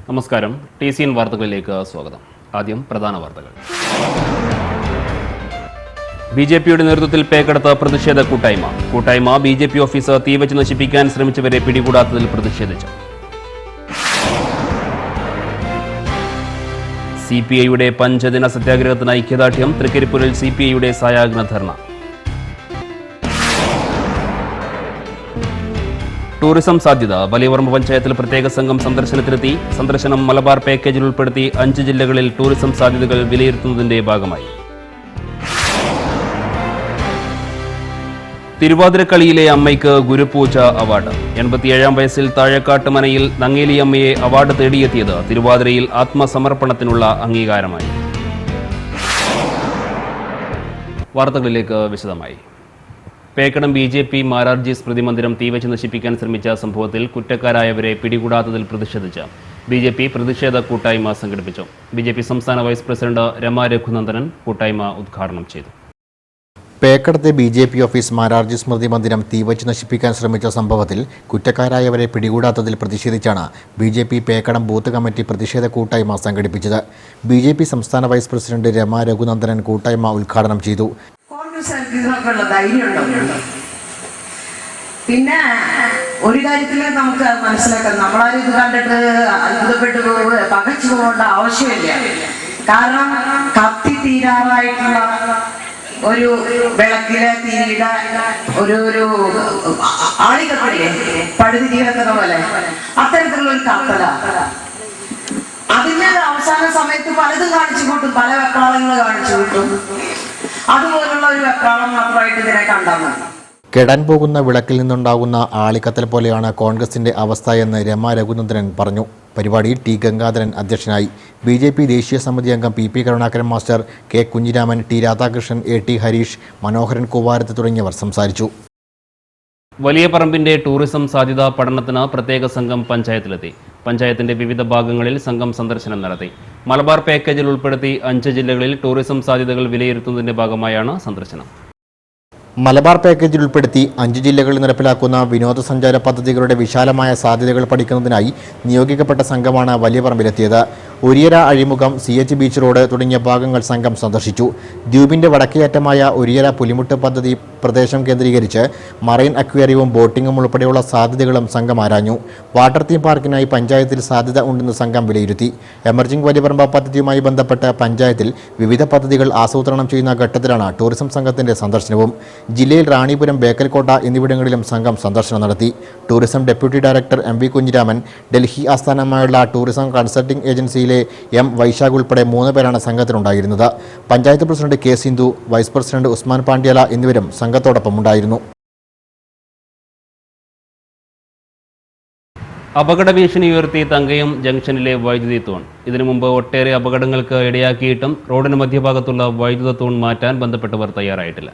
നമസ്കാരം. TCN വാർത്തകളിലേക്ക് സ്വാഗതം. ആദ്യം പ്രധാന വാർത്തകൾ. ബിജെപിയുടെ നേതൃത്വത്തിൽ പേക്കെടുത്ത പ്രതിഷേധ കൂട്ടായ്മ BJP ഓഫീസ് തീവച്ച് നശിപ്പിക്കാൻ ശ്രമിച്ചവരെ പിടികൂടാത്തതിൽ പ്രതിഷേധിച്ചു. CPIയുടെ പഞ്ചദിന സത്യാഗ്രഹത്തിന് ഐക്യദാർഢ്യം. തൃക്കരിപ്പൂരിൽ CPIയുടെ സായാഹ്ന ധർണ. ടൂറിസം സാധ്യത. വലിയപറമ്പ് പഞ്ചായത്തിൽ പ്രത്യേക സംഘം സന്ദർശനത്തിലെത്തി. സന്ദർശനം മലബാർ പാക്കേജിൽ ഉൾപ്പെടുത്തി 5 ജില്ലകളിൽ ടൂറിസം സാധ്യതകൾ വിലയിരുത്തുന്നതിന്റെ ഭാഗമായി. തിരുവാതിരക്കളിയിലെ അമ്മയ്ക്ക് ഗുരുപൂജ അവാർഡ്. 87-ാം വയസ്സിൽ താഴേക്കാട്ട് മനയിൽ നങ്ങേലി അമ്മയെ അവാർഡ് തേടിയെത്തിയത് തിരുവാതിരയിൽ ആത്മസമർപ്പണത്തിനുള്ള അംഗീകാരമായി. വാർത്തകളിലേക്ക് വിശദമായി. പേക്കടം BJP മാരാർജി സ്മൃതി മന്ദിരം തീവച്ച് നശിപ്പിക്കാൻ ശ്രമിച്ച സംഭവത്തിൽ കുറ്റക്കാരായവരെ പിടികൂടാത്തതിൽ പ്രതിഷേധിച്ച് BJP പ്രതിഷേധ കൂട്ടായ്മ സംഘടിപ്പിച്ചു. BJP സംസ്ഥാന വൈസ് പ്രസിഡന്റ് രമ രഘുനന്ദനൻ കൂട്ടായ്മ ഉദ്ഘാടനം ചെയ്തു. പേക്കടത്തെ BJP ഓഫീസ് മാരാർജി സ്മൃതി മന്ദിരം തീവച്ച് നശിപ്പിക്കാൻ ശ്രമിച്ച സംഭവത്തിൽ കുറ്റക്കാരായവരെ പിടികൂടാത്തതിൽ പ്രതിഷേധിച്ചാണ് BJP പേക്കടം ബൂത്ത് കമ്മിറ്റി പ്രതിഷേധ കൂട്ടായ്മ സംഘടിപ്പിച്ചത്. BJP സംസ്ഥാന വൈസ് പ്രസിഡന്റ് രമ രഘുനന്ദനൻ കൂട്ടായ്മ ഉദ്ഘാടനം ചെയ്തു. പിന്നെ ഒരു കാര്യത്തിൽ നമുക്ക് മനസ്സിലാക്കാം, നമ്മളാരും ഇത് കണ്ടിട്ട് അത്ഭുതപ്പെട്ടു പകച്ചു പോകേണ്ട ആവശ്യമില്ല. കാരണം കത്തി തീരാറായിട്ടുള്ള ഒരു വിളക്കിലെ തിരിയുടെ ഒരു ആളികത്തില്ലേ, പടുതിരി വെക്കുന്ന പോലെ അത്തരത്തിലുള്ള ഒരു കത്തല. അതിന്റെ അവസാന സമയത്ത് പലതും കാണിച്ചു കൂട്ടും, പല വെപ്രാളങ്ങൾ കാണിച്ചു കൂട്ടും. അതുപോലുള്ള ഒരു വെപ്രാളം മാത്രമായിട്ട് ഇതിനെ കണ്ടാൽ മതി. കെടാൻ പോകുന്ന വിളക്കിൽ നിന്നുണ്ടാകുന്ന ആളിക്കത്തൽ പോലെയാണ് കോൺഗ്രസിന്റെ അവസ്ഥയെന്ന് രമ രഘുനന്ദനൻ പറഞ്ഞു. പരിപാടിയിൽ T ഗംഗാധരൻ അധ്യക്ഷനായി. BJP ദേശീയ സമിതി അംഗം PP Karunakaran master, K Kunhiraman, T Radhakrishnan, AT Harish, Manoharan Koovarath തുടങ്ങിയവർ സംസാരിച്ചു. വലിയപറമ്പിന്റെ ടൂറിസം സാധ്യതാ പഠനത്തിന് പ്രത്യേക സംഘം പഞ്ചായത്തിലെത്തി. പഞ്ചായത്തിന്റെ വിവിധ ഭാഗങ്ങളിൽ സംഘം സന്ദർശനം നടത്തി. മലബാർ പാക്കേജിൽ ഉൾപ്പെടുത്തി 5 ജില്ലകളിൽ ടൂറിസം സാധ്യതകൾ വിലയിരുത്തുന്നതിന്റെ ഭാഗമായാണ് സന്ദർശനം. മലബാർ പാക്കേജിൽ ഉൾപ്പെടുത്തി 5 ജില്ലകളിൽ നടപ്പിലാക്കുന്ന വിനോദസഞ്ചാര പദ്ധതികളുടെ വിശാലമായ സാധ്യതകൾ പഠിക്കുന്നതിനായി നിയോഗിക്കപ്പെട്ട സംഘമാണ് വലിയപറമ്പിലെത്തിയത്. ഒരിയര, അഴിമുഖം, CH ബീച്ച് റോഡ് തുടങ്ങിയ ഭാഗങ്ങൾ സംഘം സന്ദർശിച്ചു. ദ്വീപിന്റെ വടക്കേയറ്റമായ ഒരിയര പുലിമുട്ട് പദ്ധതി പ്രദേശം കേന്ദ്രീകരിച്ച് മറൈൻ അക്വേറിയവും ബോട്ടിങ്ങും ഉൾപ്പെടെയുള്ള സാധ്യതകളും സംഘം ആരാഞ്ഞു. വാട്ടർ തീം പാർക്കിനായി പഞ്ചായത്തിൽ സാധ്യത ഉണ്ടെന്ന് സംഘം വിലയിരുത്തി. എമർജിംഗ് വലിയപറമ്പ് പദ്ധതിയുമായി ബന്ധപ്പെട്ട് പഞ്ചായത്തിൽ വിവിധ പദ്ധതികൾ ആസൂത്രണം ചെയ്യുന്ന ഘട്ടത്തിലാണ് ടൂറിസം സംഘത്തിന്റെ സന്ദർശനവും. ജില്ലയിൽ റാണിപുരം, ബേക്കൽകോട്ട എന്നിവിടങ്ങളിലും സംഘം സന്ദർശനം നടത്തി. Tourism deputy director MV Kunhiraman, Delhi ആസ്ഥാനമായുള്ള ടൂറിസം കൺസൾട്ടിംഗ് ഏജൻസിയിലെ M വൈശാഖ് ഉൾപ്പെടെ 3 പേരാണ് സംഘത്തിലുണ്ടായിരുന്നത്. Panchayat president K Sindhu, vice president Usman Pandyala എന്നിവരും സംഘത്തോടൊപ്പം ഉണ്ടായിരുന്നു. അപകട ഭീഷണി ഉയർത്തി തങ്കയം ജംഗ്ഷനിലെ വൈദ്യുതി തൂൺ. ഇതിനു മുമ്പ് ഒട്ടേറെ അപകടങ്ങൾക്ക് ഇടയാക്കിയിട്ടും റോഡിന് മധ്യഭാഗത്തുള്ള വൈദ്യുത തൂൺ മാറ്റാൻ ബന്ധപ്പെട്ടവർ തയ്യാറായിട്ടില്ല.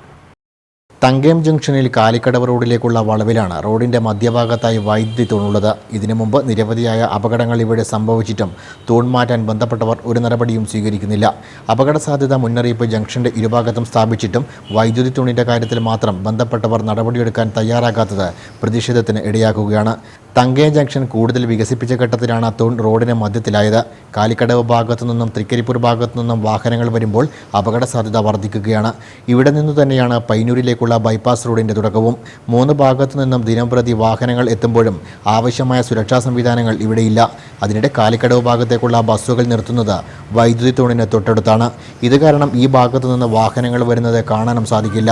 തങ്കയം ജംഗ്ഷനിൽ കാലിക്കടവ് റോഡിലേക്കുള്ള വളവിലാണ് റോഡിന്റെ മധ്യഭാഗത്തായി വൈദ്യുതി തൂണുള്ളത്. ഇതിനു മുമ്പ് നിരവധിയായ അപകടങ്ങൾ ഇവിടെ സംഭവിച്ചിട്ടും തൂൺ മാറ്റാൻ ബന്ധപ്പെട്ടവർ ഒരു നടപടിയും സ്വീകരിക്കുന്നില്ല. അപകട സാധ്യത മുന്നറിയിപ്പ് ജംഗ്ഷന്റെ ഇരുഭാഗത്തും സ്ഥാപിച്ചിട്ടും വൈദ്യുതി തൂണിന്റെ കാര്യത്തിൽ മാത്രം ബന്ധപ്പെട്ടവർ നടപടിയെടുക്കാൻ തയ്യാറാകാത്തത് പ്രതിഷേധത്തിന് ഇടയാക്കുകയാണ്. തങ്കയം ജംഗ്ഷൻ കൂടുതൽ വികസിപ്പിച്ച ഘട്ടത്തിലാണ് തൂൺ റോഡിന് മധ്യത്തിലായത്. കാലിക്കടവ് ഭാഗത്തു നിന്നും തൃക്കരിപ്പൂർ ഭാഗത്തു നിന്നും വാഹനങ്ങൾ വരുമ്പോൾ അപകട സാധ്യത വർദ്ധിക്കുകയാണ്. ഇവിടെ നിന്നു തന്നെയാണ് പയ്യന്നൂരിലേക്കുള്ള ബൈപ്പാസ് റോഡിന്റെ തുടക്കവും. 3 ഭാഗത്തു നിന്നും ദിനംപ്രതി വാഹനങ്ങൾ എത്തുമ്പോഴും ആവശ്യമായ സുരക്ഷാ സംവിധാനങ്ങൾ ഇവിടെയില്ല. അതിനിടെ കാലിക്കടവ് ഭാഗത്തേക്കുള്ള ബസ്സുകൾ നിർത്തുന്നത് വൈദ്യുതി തൂണിന് തൊട്ടടുത്താണ്. ഇത് കാരണം ഈ ഭാഗത്തു നിന്ന് വാഹനങ്ങൾ വരുന്നത് കാണാനും സാധിക്കില്ല.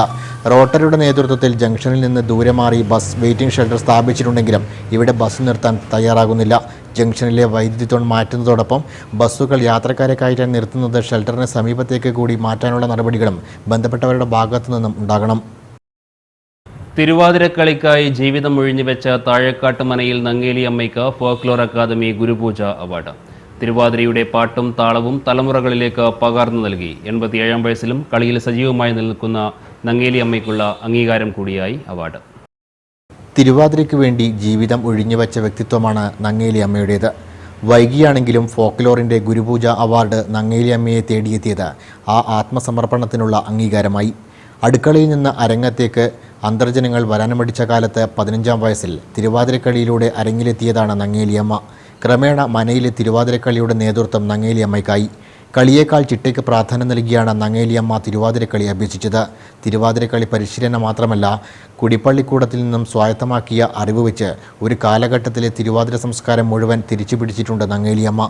റോട്ടറിയുടെ നേതൃത്വത്തിൽ ജംഗ്ഷനിൽ നിന്ന് ദൂരെ മാറി ബസ് വെയിറ്റിംഗ് ഷെൽട്ടർ സ്ഥാപിച്ചിട്ടുണ്ടെങ്കിലും ഇവിടെ ബസ് നിർത്താൻ തയ്യാറാകുന്നില്ല. ജംഗ്ഷനിലെ വൈദ്യുതി തൂൺ മാറ്റുന്നതോടൊപ്പം ബസ്സുകൾ യാത്രക്കാരെ കയറ്റാൻ നിർത്തുന്നത് ഷെൽട്ടറിന് സമീപത്തേക്ക് കൂടി മാറ്റാനുള്ള നടപടികളും ബന്ധപ്പെട്ടവരുടെ ഭാഗത്തു നിന്നും ഉണ്ടാകണം. തിരുവാതിരക്കളിക്കായി ജീവിതം ഒഴിഞ്ഞുവെച്ച താഴേക്കാട്ട് മനയിൽ നങ്ങേലി അമ്മയ്ക്ക് ഫോക്ലോർ അക്കാദമി ഗുരുപൂജ അവാർഡ്. തിരുവാതിരയുടെ പാട്ടും താളവും തലമുറകളിലേക്ക് പകർന്നു നൽകി. 87-ാം വയസ്സിലും കളിയിൽ സജീവമായി നിൽക്കുന്ന നങ്ങേലി അമ്മയ്ക്കുള്ള അംഗീകാരം കൂടിയായി അവാർഡ്. തിരുവാതിരയ്ക്ക് വേണ്ടി ജീവിതം ഒഴിഞ്ഞുവെച്ച വ്യക്തിത്വമാണ് നങ്ങേലി അമ്മയുടേത്. വൈകിയാണെങ്കിലും ഫോക്ലോറിൻ്റെ ഗുരുപൂജ അവാർഡ് നങ്ങേലി അമ്മയെ തേടിയെത്തിയത് ആ ആത്മസമർപ്പണത്തിനുള്ള അംഗീകാരമായി. അടുക്കളയിൽ നിന്ന് അരങ്ങത്തേക്ക് അന്തർജനങ്ങൾ വരാൻ മടിച്ച കാലത്ത് 15-ാം വയസ്സിൽ തിരുവാതിരക്കളിയിലൂടെ അരങ്ങിലെത്തിയതാണ് നങ്ങേലിയമ്മ. ക്രമേണ മനയിലെ തിരുവാതിരക്കളിയുടെ നേതൃത്വം നങ്ങേലിയമ്മയ്ക്കായി. കളിയേക്കാൾ ചിട്ടയ്ക്ക് പ്രാധാന്യം നൽകിയാണ് നങ്ങേലിയമ്മ തിരുവാതിരക്കളി അഭ്യസിച്ചത്. തിരുവാതിരക്കളി പരിശീലനം മാത്രമല്ല, കുടിപ്പള്ളിക്കൂടത്തിൽ നിന്നും സ്വായത്തമാക്കിയ അറിവ് വെച്ച് ഒരു കാലഘട്ടത്തിലെ തിരുവാതിര സംസ്കാരം മുഴുവൻ തിരിച്ചുപിടിച്ചിട്ടുണ്ട് നങ്ങേലിയമ്മ.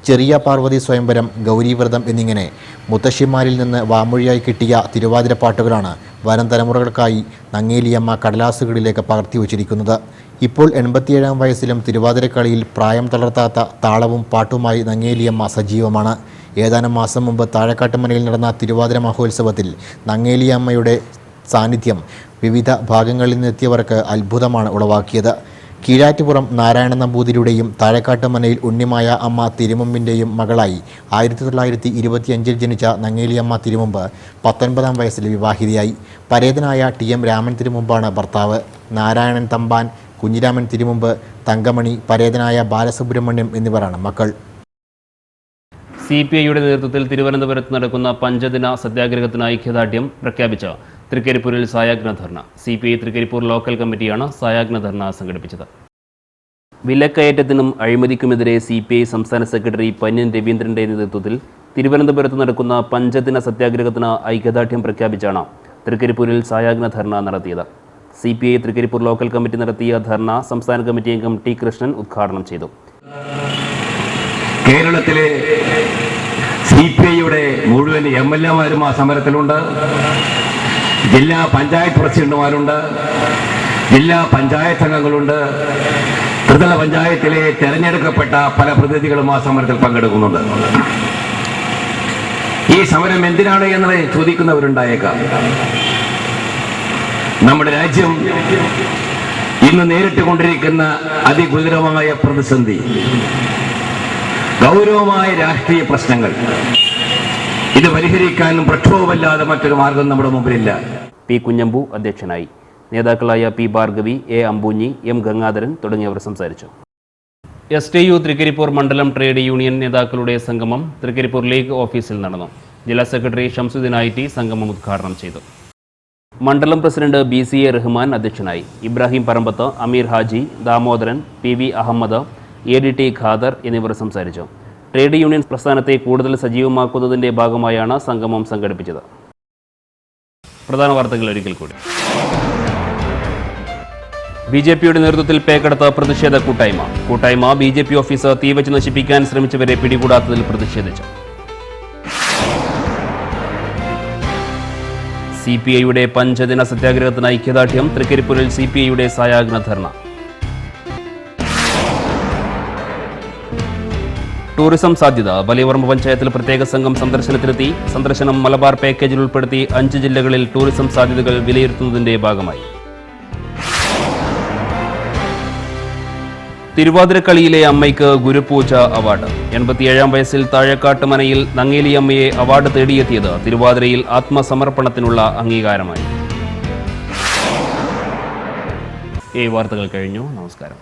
ചെറിയ പാർവതി സ്വയംവരം, ഗൗരീവ്രതം എന്നിങ്ങനെ മുത്തശ്ശിമാരിൽ നിന്ന് വാമൊഴിയായി കിട്ടിയ തിരുവാതിരപ്പാട്ടുകളാണ് വരും തലമുറകൾക്കായി നങ്ങേലിയമ്മ കടലാസുകളിലേക്ക് പകർത്തിവച്ചിരിക്കുന്നത്. ഇപ്പോൾ 87-ാം വയസ്സിലും തിരുവാതിരക്കളിയിൽ പ്രായം തളർത്താത്ത താളവും പാട്ടുമായി നങ്ങേലിയമ്മ സജീവമാണ്. ഏതാനും മാസം മുമ്പ് താഴക്കാട്ടുമനയിൽ നടന്ന തിരുവാതിര മഹോത്സവത്തിൽ നങ്ങേലിയമ്മയുടെ സാന്നിധ്യം വിവിധ ഭാഗങ്ങളിൽ നിന്നെത്തിയവർക്ക് അത്ഭുതമാണ് ഉളവാക്കിയത്. കീഴാറ്റുപുറം നാരായണ നമ്പൂതിരിയുടെയും താഴക്കാട്ടുമനയിൽ ഉണ്ണിമായ അമ്മ തിരുമുമ്പിൻ്റെയും മകളായി 1925 ജനിച്ച നങ്ങേലിയമ്മ തിരുമുമ്പ് 19-ാം വയസ്സിൽ വിവാഹിതയായി. പരേതനായ TM രാമൻ തിരുമുമ്പാണ് ഭർത്താവ്. നാരായണൻ തമ്പാൻ, കുഞ്ഞിരാമൻ തിരുമുമ്പ്, തങ്കമണി, പരേതനായ ബാലസുബ്രഹ്മണ്യം എന്നിവരാണ് മക്കൾ. CPIയുടെ നേതൃത്വത്തിൽ തിരുവനന്തപുരത്ത് നടക്കുന്ന പഞ്ചദിന സത്യാഗ്രഹത്തിന് ഐക്യദാർഢ്യം പ്രഖ്യാപിച്ച തൃക്കരിപ്പൂരിൽ സായാഹ്ന ധർണ. CPI തൃക്കരിപ്പൂർ ലോക്കൽ കമ്മിറ്റിയാണ് സായാഹ്ന ധർണ സംഘടിപ്പിച്ചത്. വിലക്കയറ്റത്തിനും അഴിമതിക്കുമെതിരെ CPI സംസ്ഥാന സെക്രട്ടറി പന്ന്യൻ രവീന്ദ്രന്റെ നേതൃത്വത്തിൽ തിരുവനന്തപുരത്ത് നടക്കുന്ന പഞ്ചദിന സത്യാഗ്രഹത്തിന് ഐക്യദാർഢ്യം പ്രഖ്യാപിച്ചാണ് തൃക്കരിപ്പൂരിൽ സായാഹ്ന ധർണ നടത്തിയത്. CPI തൃക്കരിപ്പൂർ ലോക്കൽ കമ്മിറ്റി നടത്തിയ ധർണ സംസ്ഥാന കമ്മിറ്റി അംഗം T കൃഷ്ണൻ ഉദ്ഘാടനം ചെയ്തു. കേരളത്തിലെ CPIയുടെ മുഴുവൻ MLAമാരും ആ സമരത്തിലുണ്ട്. ജില്ലാ പഞ്ചായത്ത് പ്രസിഡന്റുമാരുണ്ട്, ജില്ലാ പഞ്ചായത്ത് അംഗങ്ങളുണ്ട്, ത്രിതല പഞ്ചായത്തിലെ തെരഞ്ഞെടുക്കപ്പെട്ട പല പ്രതിനിധികളും ആ സമരത്തിൽ പങ്കെടുക്കുന്നുണ്ട്. ഈ സമരം എന്തിനാണ് എന്ന് ചോദിക്കുന്നവരുണ്ടായേക്കാം. നമ്മുടെ രാജ്യം ഇന്ന് നേരിട്ടുകൊണ്ടിരിക്കുന്ന അതിഗുരുതരമായ പ്രതിസന്ധി, ഗൗരവമായ രാഷ്ട്രീയ പ്രശ്നങ്ങൾ, ഇത് പരിഹരിക്കാനും പ്രക്ഷോഭമല്ലാതെ മറ്റൊരു മാർഗം നമ്മുടെ മുമ്പിലില്ല. P കുഞ്ഞമ്പു അധ്യക്ഷനായി. നേതാക്കളായ P Bhargavi, A Ambunhi, M Gangadharan തുടങ്ങിയവർ സംസാരിച്ചു. STU തൃക്കരിപ്പൂർ മണ്ഡലം ട്രേഡ് യൂണിയൻ നേതാക്കളുടെ സംഗമം തൃക്കരിപ്പൂർ ലീഗ് ഓഫീസിൽ നടന്നു. ജില്ലാ സെക്രട്ടറി ഷംസുദ്ദീൻ IT സംഗമം ഉദ്ഘാടനം ചെയ്തു. മണ്ഡലം പ്രസിഡന്റ് BCA റഹ്മാൻ അധ്യക്ഷനായി. ഇബ്രാഹിം പറമ്പത്ത്, അമീർ ഹാജി, ദാമോദരൻ, PV അഹമ്മദ്, ADT ഖാദർ എന്നിവർ സംസാരിച്ചു. ട്രേഡ് യൂണിയൻ പ്രസ്ഥാനത്തെ കൂടുതൽ സജീവമാക്കുന്നതിന്റെ ഭാഗമായാണ് സംഗമം സംഘടിപ്പിച്ചത്. പ്രധാന വാർത്തകൾ ഒരിക്കൽ കൂടി. BJPയുടെ നേതൃത്വത്തിൽ പേക്കെടുത്ത പ്രതിഷേധ കൂട്ടായ്മ BJP ഓഫീസ് തീവച്ച് നശിപ്പിക്കാൻ ശ്രമിച്ചവരെ പിടികൂടാത്തതിൽ പ്രതിഷേധിച്ചു. CPIയുടെ പഞ്ചദിന സത്യാഗ്രഹത്തിന് ഐക്യദാർഢ്യം. തൃക്കരിപ്പൂരിൽ CPIയുടെ സായാഹ്ന ധർണ. ടൂറിസം സാധ്യത. വലിയവർമ്മ പഞ്ചായത്തിൽ പ്രത്യേക സംഘം സന്ദർശനത്തിലെത്തി. സന്ദർശനം മലബാർ പാക്കേജിൽ ഉൾപ്പെടുത്തി 5 ജില്ലകളിൽ ടൂറിസം സാധ്യതകൾ വിലയിരുത്തുന്നതിന്റെ ഭാഗമായി. തിരുവാതിരക്കളിയിലെ അമ്മയ്ക്ക് ഗുരുപൂജ അവാർഡ്. 87-ാം വയസ്സിൽ താഴക്കാട്ടുമനയിൽ നങ്ങേലിയമ്മയെ അവാർഡ് തേടിയെത്തിയത് തിരുവാതിരയിൽ ആത്മസമർപ്പണത്തിനുള്ള അംഗീകാരമായി. ഈ വാർത്തകൾ കഴിഞ്ഞു. നമസ്കാരം.